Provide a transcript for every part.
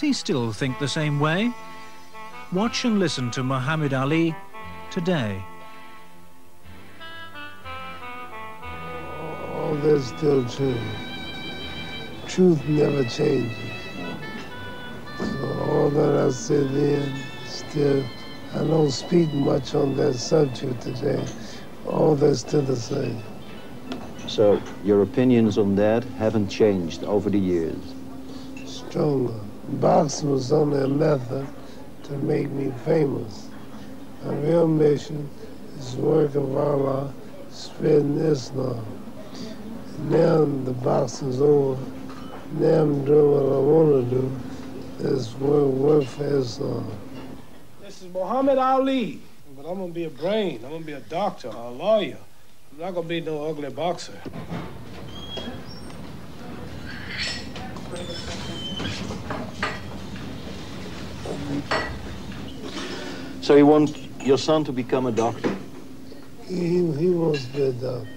he still think the same way? Watch and listen to Mohamed Ali today. All that's still true. Truth never changes. So all that I said then, still, I don't speak much on that subject today. All that's still the same. So your opinions on that haven't changed over the years? Stronger. Boxing was only a method to make me famous. My real mission is the work of Allah, spreading Islam. And now the boxing's over. Now I'm doing what I want to do. That's work for Islam. This is Mohamed Ali, but I'm gonna be a brain. I'm gonna be a doctor, a lawyer. I'm not gonna be no ugly boxer. So you want your son to become a doctor? He wants to be a doctor.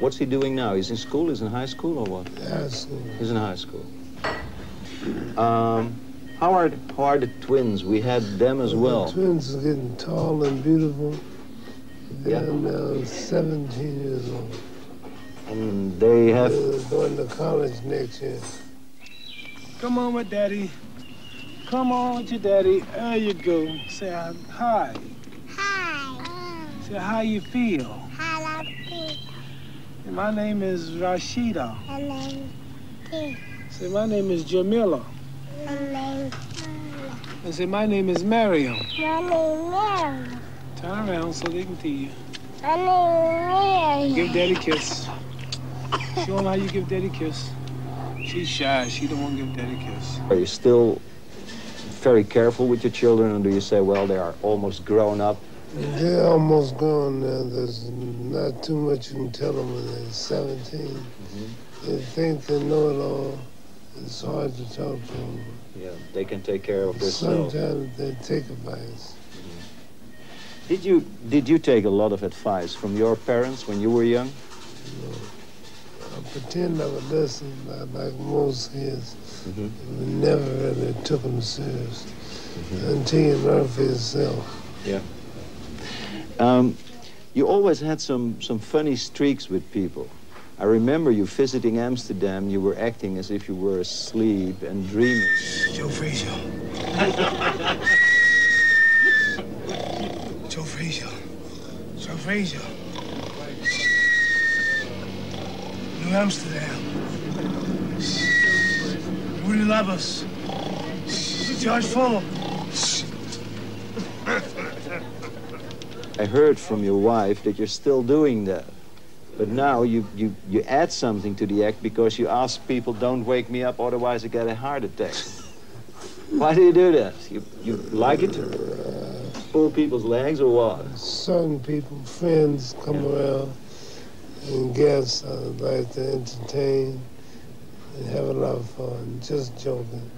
What's he doing now? He's in school? He's in high school or what? High school. He's in high school. How are the twins? We had them as well. The twins are getting tall and beautiful. Yeah. They're now 17 years old. And they have... They're going to college next year. Come on with Daddy. Come on with your daddy. There you go. Say hi. Hi. Say how you feel. How I feel. Say, my name is Rashida. My name is Say my name is Jamila. My name And say my name is Mariam. My name Mary. Turn around so they can see you. My name Mary. Give Daddy a kiss. Show them how you give Daddy a kiss. She's shy. She don't want to give Daddy a kiss. Are you still very careful with your children, or do you say, well, they are almost grown up? They're almost grown now. There's not too much you can tell them when they're 17. Mm-hmm. They think they know it all. It's hard to talk to them. Yeah, they can take care of themselves. Sometimes they take advice. Mm-hmm. Did you take a lot of advice from your parents when you were young? No. I pretend I would listen, like most kids. Mm-hmm. We never really took them serious until you learn for yourself. Yeah. You always had some funny streaks with people. I remember you visiting Amsterdam. You were acting as if you were asleep and dreaming. Joe Frazier. Joe Frazier. Joe Frazier. New Amsterdam. Rudy Labus. George Fuller. I heard from your wife that you're still doing that. But now you add something to the act because you ask people, don't wake me up, otherwise I get a heart attack. Why do you do that? You like it to pull people's legs or what? Certain people, friends come around and guests like to entertain and have a lot of fun, just joking.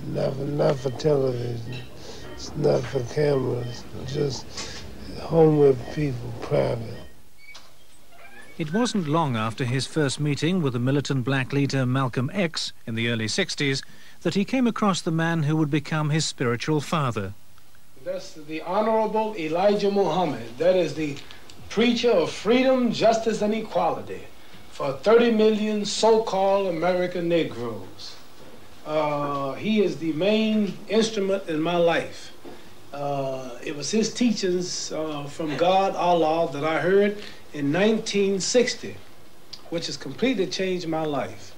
Not for television, it's not for cameras, just home with people, private. It wasn't long after his first meeting with the militant black leader Malcolm X in the early 60s that he came across the man who would become his spiritual father. That's the Honorable Elijah Muhammad. That is the preacher of freedom, justice, and equality for 30 million so-called American Negroes. He is the main instrument in my life. It was his teachings from God, Allah, that I heard in 1960, which has completely changed my life.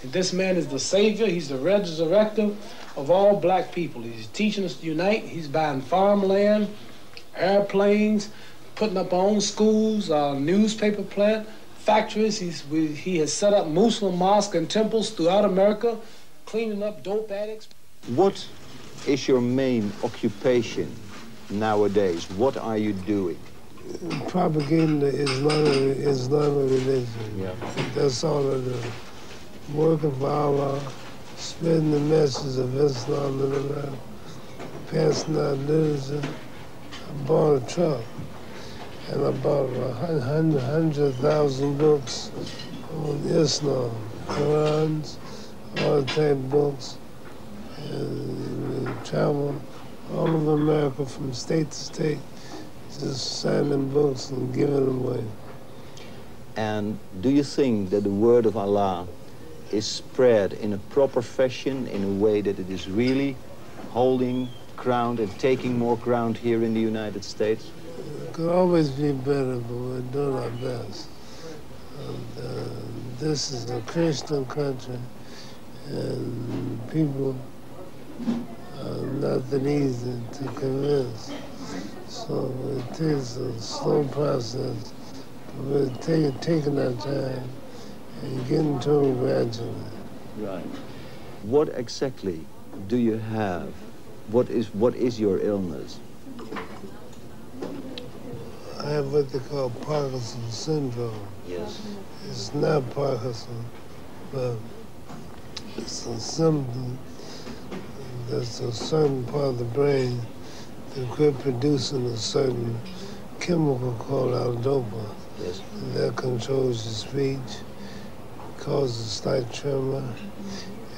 And this man is the savior. He's the resurrector of all black people. He's teaching us to unite. He's buying farmland, airplanes, putting up our own schools, our newspaper plant, factories. He has set up Muslim mosques and temples throughout America, cleaning up dope addicts. What is your main occupation nowadays? What are you doing? Propagating the Islamic religion. Yeah. That's all I do. Working for Allah, spreading the message of Islam in America, passing out literature. I bought a truck, and I bought 100,000 books on Islam, Qurans, all type books, And we travel all over America from state to state, just signing books and giving them away. And do you think that the word of Allah is spread in a proper fashion, in a way that it is really holding ground and taking more ground here in the United States? It could always be better, but we're doing our best. And, this is a Christian country, and people are not that easy to convince. So it takes a slow process, but we're taking our time and getting to it gradually. Right. What exactly do you have? What is your illness? I have what they call Parkinson's syndrome. Yes. It's not Parkinson, but it's a symptom that's a certain part of the brain that quit producing a certain chemical called aldopa. Yes. And that controls your speech, causes slight tremor,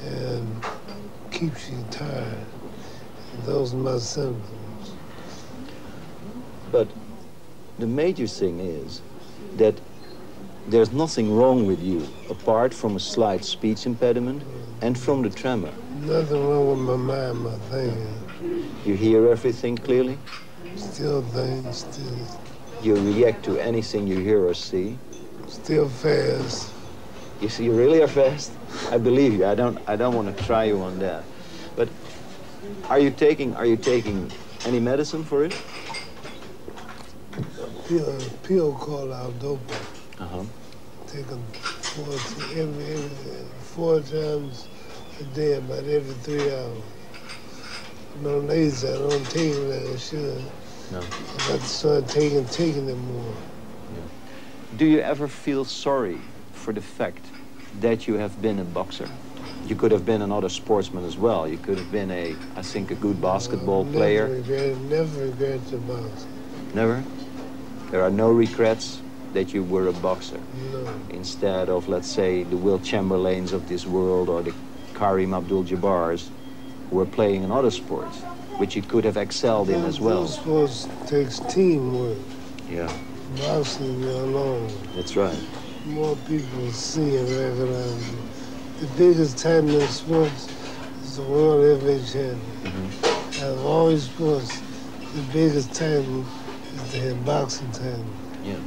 and keeps you tired. And those are my symptoms. But the major thing is that there's nothing wrong with you apart from a slight speech impediment and from the tremor. Nothing wrong with my mind, my thinking. You hear everything clearly? Still think, still You react to anything you hear or see? still fast. You see, you really are fast. I believe you. I don't want to try you on that. But are you taking any medicine for it? Pill called aldopa. Uh-huh. Take them four times a day, about every 3 hours. I'm not lazy, I don't take it like I should. No. I got to start taking them more. Do you ever feel sorry for the fact that you have been a boxer? You could have been another sportsman as well. You could have been I think, a good basketball player. Never regret the boxing. Never? There are no regrets that you were a boxer? No. Instead of, let's say, the Will Chamberlains of this world or the Kareem Abdul-Jabbars who were playing in other sports, which you could have excelled in as well. Those sports takes teamwork. Yeah. Boxing, you're alone. That's right. More people see and recognize you. The biggest title in sports is the World Heavyweight Champion. Mm-hmm. Out of all sports, the biggest title is the boxing title. Yeah.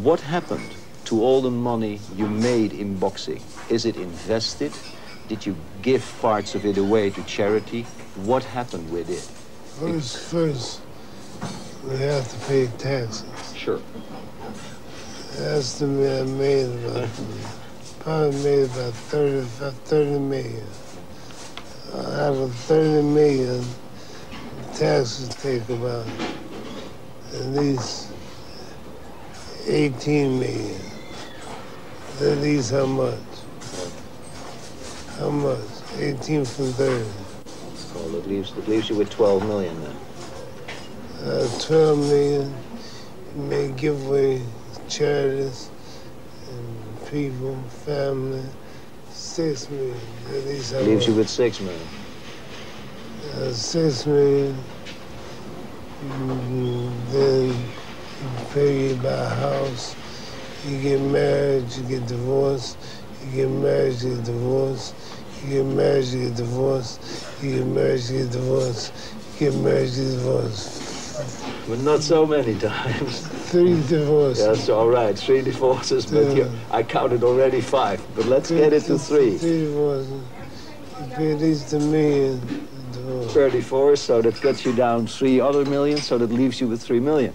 What happened to all the money you made in boxing? Is it invested? Did you give parts of it away to charity? What happened with it? First, we have to pay taxes. Sure. Estimate I made probably made about 30 million. Out of 30 million, taxes take about at least 18 million. At least how much? How much? 18 from 30. Well, it leaves you with 12 million then. 12 million, you may give away charities and people, family. 6 million. At least how Leaves you much? with 6 million. 6 million. Then you pay, you buy a house. You get married, you get divorced. You get married, you get divorced. You get married, you get divorced. You get married, you get divorced. You get married, you get divorced. But not so many times. 3 divorces. That's all right. 3 divorces, but I counted already 5. But let's get it to 3. 3 divorces. You pay at least $1 million. 34, so that cuts you down 3 other million, so that leaves you with 3 million.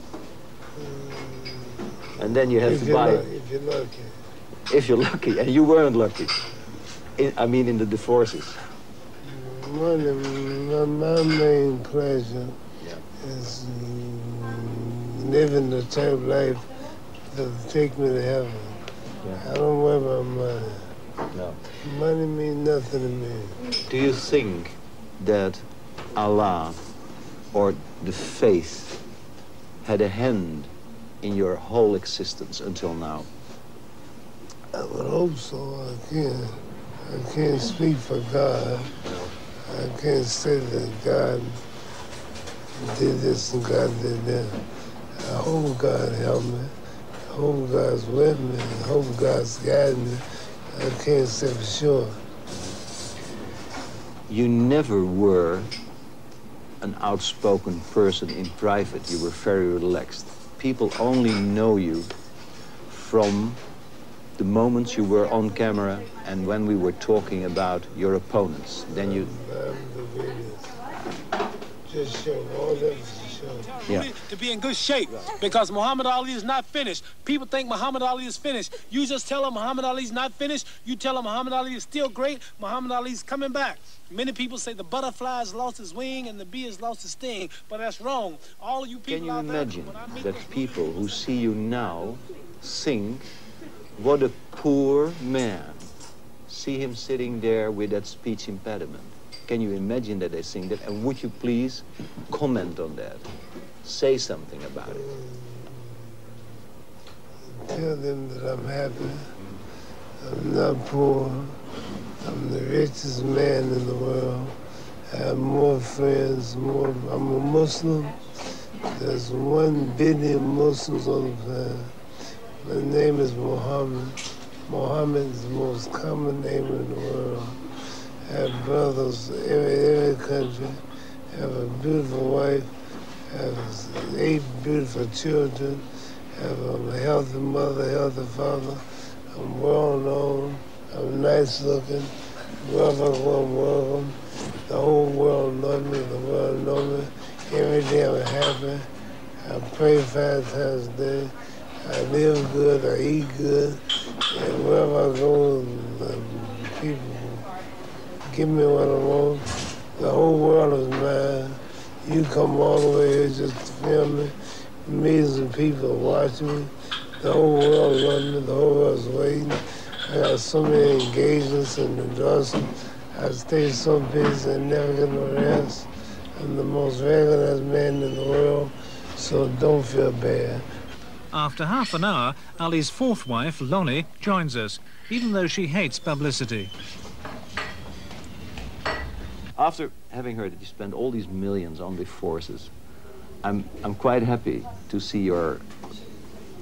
And then you have to buy it. If you're lucky. If you're lucky, and you weren't lucky. In the divorces. My main pleasure is living the type of life that will take me to heaven. Yeah. I don't worry about money. No. Money means nothing to me. Do you think that Allah or the faith had a hand in your whole existence until now? I would hope so. I can't speak for God. I can't say that God did this and God did that. I hope God helped me. I hope God's with me. I hope God's guiding me. I can't say for sure. You never were an outspoken person in private. You were very relaxed. People only know you from the moments you were on camera and when we were talking about your opponents. Then you... Just show all that show. Yeah. To be in good shape, because Muhammad Ali is not finished. People think Muhammad Ali is finished. You just tell them Muhammad Ali's not finished. You tell them Muhammad Ali is still great. Muhammad Ali's coming back. Many people say the butterfly has lost his wing and the bee has lost his sting, but that's wrong. All you people Can you imagine that people who see you now think, what a poor man, see him sitting there with that speech impediment? Can you imagine that they think that? And would you please comment on that? Say something about it. Tell them that I'm happy. I'm not poor. I'm the richest man in the world. I have more friends, more. I'm a Muslim. There's 1 billion Muslims on the planet. My name is Mohammed. Mohammed is the most common name in the world. I have brothers in every country. I have a beautiful wife. I have 8 beautiful children. I have a healthy mother, healthy father. I'm well known. I'm nice looking. Wherever I go, I'm welcome. The whole world knows me. The world knows me. Every day I'm happy. I pray 5 times a day. I live good. I eat good. And wherever I go, people give me what I want. The whole world is mine. You come all the way here just to film me. Millions of people are watching me. The whole world loves me. The whole world's waiting. I got so many engagements and endorsements. I stay so busy and never get no rest. I'm the most recognized man in the world, so don't feel bad. After half an hour, Ali's 4th wife, Lonnie, joins us, even though she hates publicity. After having heard that you spent all these millions on the forces, I'm quite happy to see your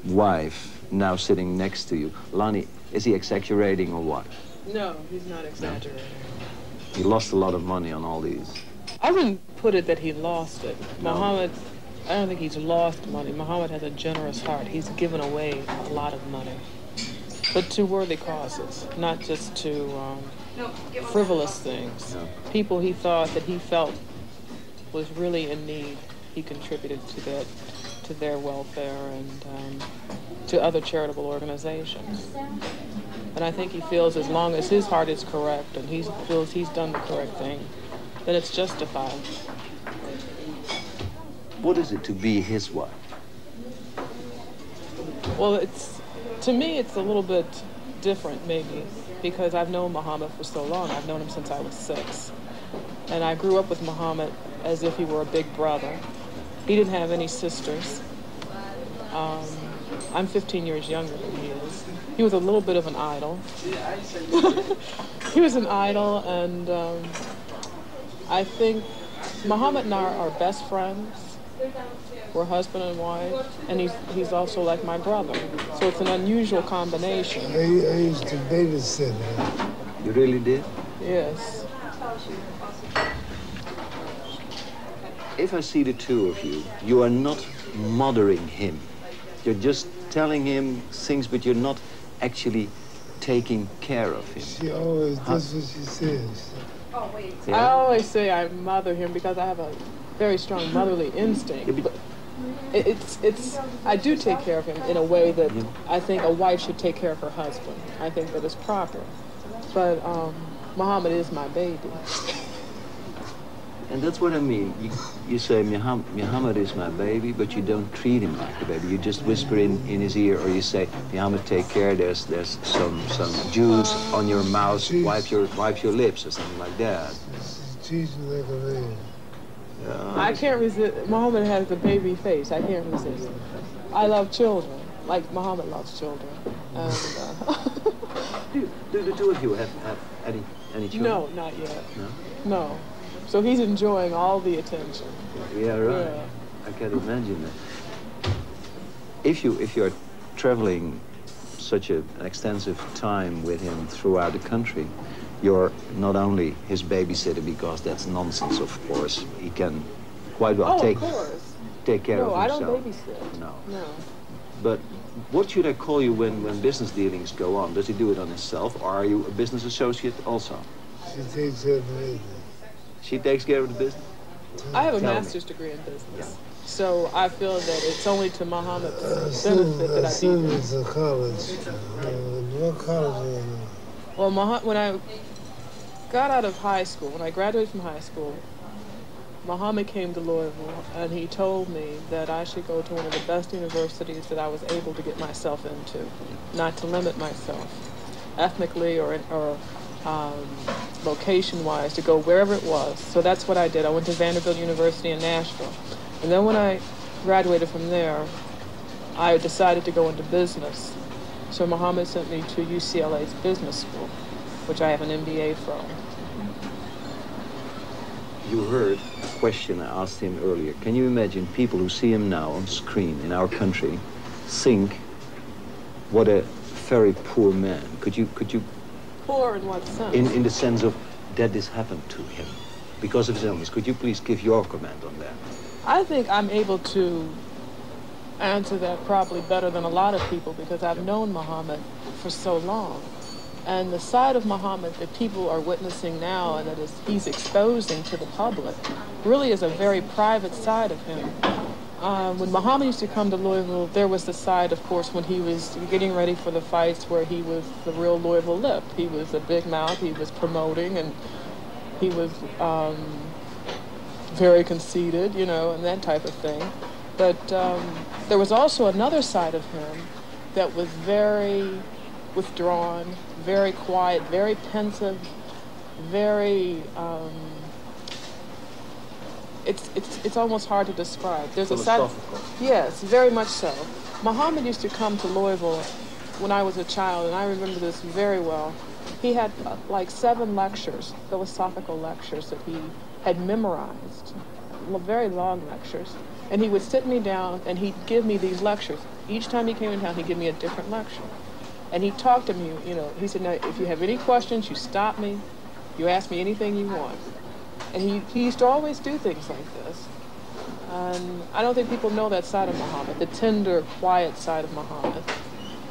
wife now sitting next to you. Lonnie, is he exaggerating or what? No, he's not exaggerating. No? He lost a lot of money on all these. I wouldn't put it that he lost it. No. Muhammad, I don't think he's lost money. Muhammad has a generous heart. He's given away a lot of money, but to worthy causes, not just to frivolous things. No. People he thought that he felt was really in need, he contributed to their welfare and to other charitable organizations. And I think he feels as long as his heart is correct and he feels he's done the correct thing, then it's justified. What is it to be his wife? Well, to me, it's a little bit different, maybe, because I've known Muhammad for so long. I've known him since I was 6. And I grew up with Muhammad as if he were a big brother. He didn't have any sisters. I'm 15 years younger than he is. He was a little bit of an idol. He was an idol, and I think Muhammad and I are best friends. We're husband and wife, and he's also like my brother. So it's an unusual combination. I used to babysit him. You really did? Yes. If I see the two of you, you are not mothering him. You're just telling him things, but you're not actually taking care of him. She always does what she says. Yeah? I always say I mother him because I have a very strong motherly instinct. Yeah, but I do take care of him in a way that I think a wife should take care of her husband. I think that is proper. But Muhammad is my baby. And that's what I mean. You say, Muhammad is my baby, but you don't treat him like a baby. You just whisper in his ear, or you say, Muhammad, take care, there's some juice on your mouth, wipe your lips, or something like that. She's teaching like a man. I can't resist. Muhammad has a baby face. I can't resist. I love children, like Muhammad loves children. And, do the two of you have any children? no, not yet. No? No. So he's enjoying all the attention. Yeah, right. Yeah. I can imagine that. If you're traveling such an extensive time with him throughout the country, you're not only his babysitter, because that's nonsense, of course. He can quite well take care of himself. No, I don't babysit. No. No. But what should I call you when business dealings go on? Does he do it on himself, or are you a business associate also? She takes care of the business. She takes care of the business? I have a Tell me. master's degree in business. Yeah. So I feel that it's only to Mohammed's benefit that I do this. It's a college. What college is it? Well, when I got out of high school, when I graduated from high school, Mohammed came to Louisville and he told me that I should go to one of the best universities that I was able to get myself into, not to limit myself ethnically or location-wise, to go wherever it was. So that's what I did. I went to Vanderbilt University in Nashville. And then when I graduated from there, I decided to go into business. So Mohammed sent me to UCLA's business school, which I have an MBA from. You heard a question I asked him earlier. Can you imagine people who see him now on screen in our country think, what a very poor man? Could you Poor in what sense? in the sense of that this happened to him because of his illness? Could you please give your comment on that? I think I'm able to answer that probably better than a lot of people because I've known Mohammed for so long. And the side of Mohammed that people are witnessing now and that he's exposing to the public really is a very private side of him. When Mohammed used to come to Louisville, there was the side, of course, when he was getting ready for the fights where he was the real Louisville Lip. He was a big mouth, he was promoting, and he was very conceited, you know, and that type of thing. But there was also another side of him that was very withdrawn, very quiet, very pensive, very it's almost hard to describe. There's a side, yes, very much so. Mohammed used to come to Louisville when I was a child, and I remember this very well. He had like 7 lectures, philosophical lectures that he had memorized, very long lectures. And he would sit me down and he'd give me these lectures. Each time he came in town, he'd give me a different lecture. And he talked to me, you know, he said, now, if you have any questions, you stop me, you ask me anything you want. And he used to always do things like this. And I don't think people know that side of Mohammed, the tender, quiet side of Mohammed.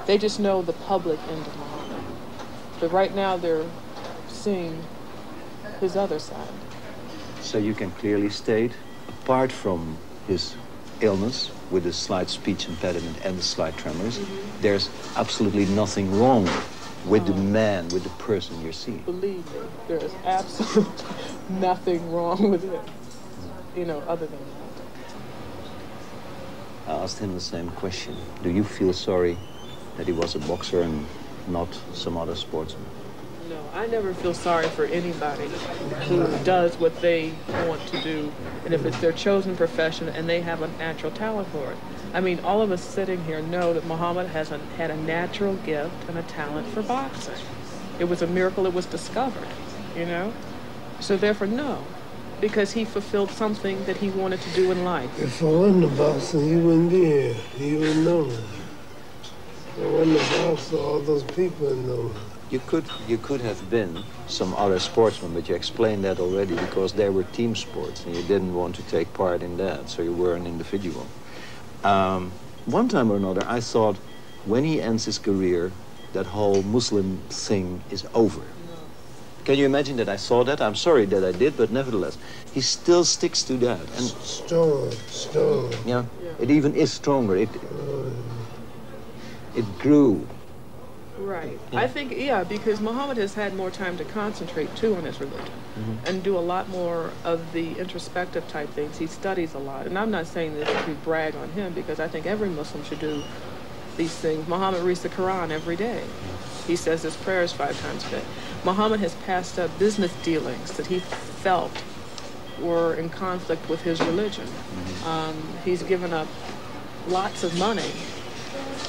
They just know the public end of Mohammed. But right now they're seeing his other side. So you can clearly state, apart from his illness with the slight speech impediment and the slight tremors, there's absolutely nothing wrong with the man, with the person you're seeing. Believe me, there is absolutely nothing wrong with him, you know, other than that. I asked him the same question. Do you feel sorry that he was a boxer and not some other sportsman? No, I never feel sorry for anybody who does what they want to do, and if it's their chosen profession and they have a natural talent for it. I mean, all of us sitting here know that Mohammed had a natural gift and a talent for boxing. It was a miracle it was discovered, you know? So therefore, no, because he fulfilled something that he wanted to do in life. If I wasn't a boxer, he wouldn't be here. He wouldn't know that. If I wasn't a boxer, all those people would know. You could have been some other sportsman, but you explained that already because they were team sports and you didn't want to take part in that, so you were an individual. One time or another, I thought when he ends his career, that whole Muslim thing is over. Can you imagine that I thought that? I'm sorry that I did, but nevertheless, he still sticks to that. And Strong. yeah, it even is stronger. It grew. Right. Yeah. I think, yeah, because Mohammed has had more time to concentrate, too, on his religion and do a lot more of the introspective type things. He studies a lot. And I'm not saying this to brag on him because I think every Muslim should do these things. Mohammed reads the Quran every day. He says his prayers 5 times a day. Mohammed has passed up business dealings that he felt were in conflict with his religion. He's given up lots of money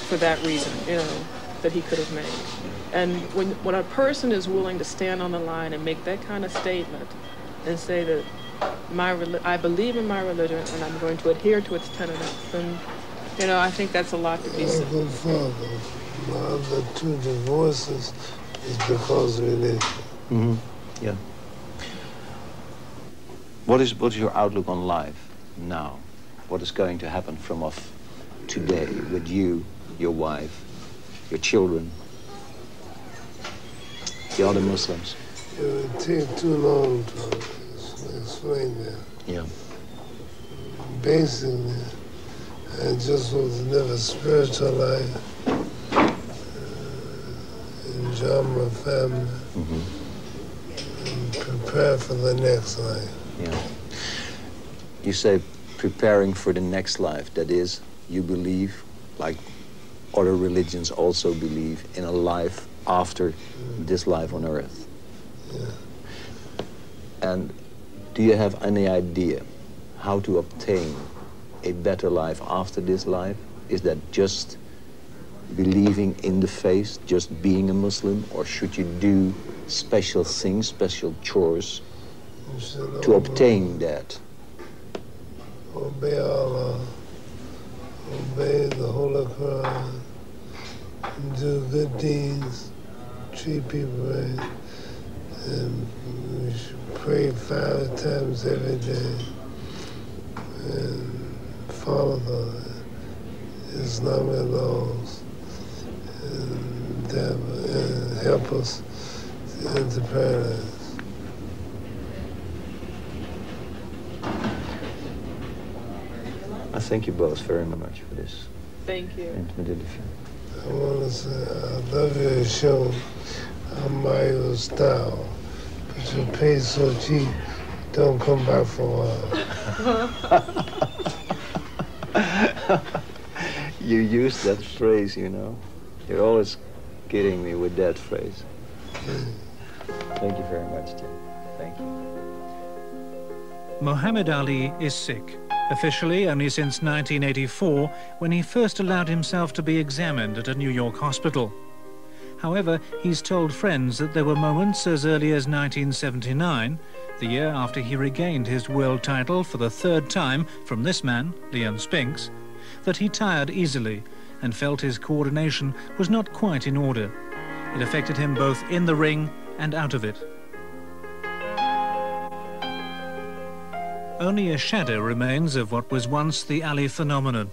for that reason, you know, that he could have made. And when a person is willing to stand on the line and make that kind of statement and say that I believe in my religion, and I'm going to adhere to its tenets. And, you know, I think that's a lot to be said. My father, my other 2 divorces is because of religion. Mm-hmm. Yeah. What is your outlook on life now? What is going to happen from off today with you, your wife, your children, the other Muslims? It would take too long to explain that. Yeah. Basically, I just want to live a spiritual life, enjoy my family, and prepare for the next life. Yeah. You say preparing for the next life. That is, you believe, like other religions also believe, in a life after this life on earth. Yeah. And do you have any idea how to obtain a better life after this life? Is that just believing in the faith, just being a Muslim, or should you do special things, special chores to obtain that? Obey Allah, obey the Holy Quran, do good deeds, treat people right, and we should pray 5 times every day, and follow the Islamic laws, and help us into paradise. I thank you both very much for this. Thank you. Intimate interview. I want to say, I love your show. I admire your style. But your pay so cheap, don't come back for a while. You use that phrase, you know. You're always kidding me with that phrase. Thank you very much, Tim. Thank you. Mohamed Ali is sick. Officially only since 1984, when he first allowed himself to be examined at a New York hospital. However, he's told friends that there were moments as early as 1979, the year after he regained his world title for the 3rd time from this man, Leon Spinks, that he tired easily and felt his coordination was not quite in order. It affected him both in the ring and out of it. Only a shadow remains of what was once the Ali phenomenon.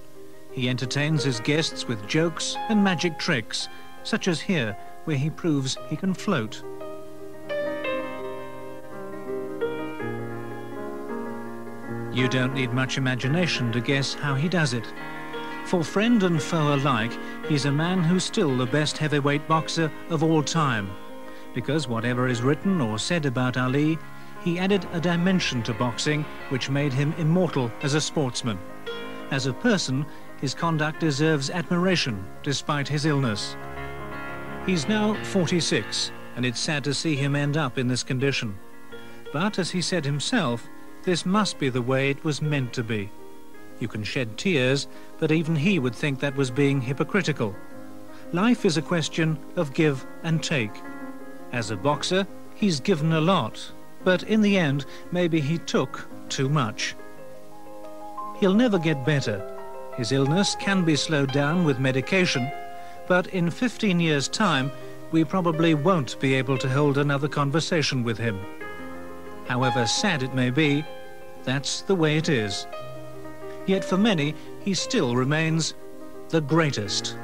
He entertains his guests with jokes and magic tricks, such as here, where he proves he can float. You don't need much imagination to guess how he does it. For friend and foe alike, he's a man who's still the best heavyweight boxer of all time. Because whatever is written or said about Ali, he added a dimension to boxing which made him immortal as a sportsman. As a person, his conduct deserves admiration despite his illness. He's now 46, and it's sad to see him end up in this condition. But as he said himself, this must be the way it was meant to be. You can shed tears, but even he would think that was being hypocritical. Life is a question of give and take. As a boxer, he's given a lot. But in the end, maybe he took too much. He'll never get better. His illness can be slowed down with medication, but in 15 years' time, we probably won't be able to hold another conversation with him. However sad it may be, that's the way it is. Yet for many, he still remains the greatest.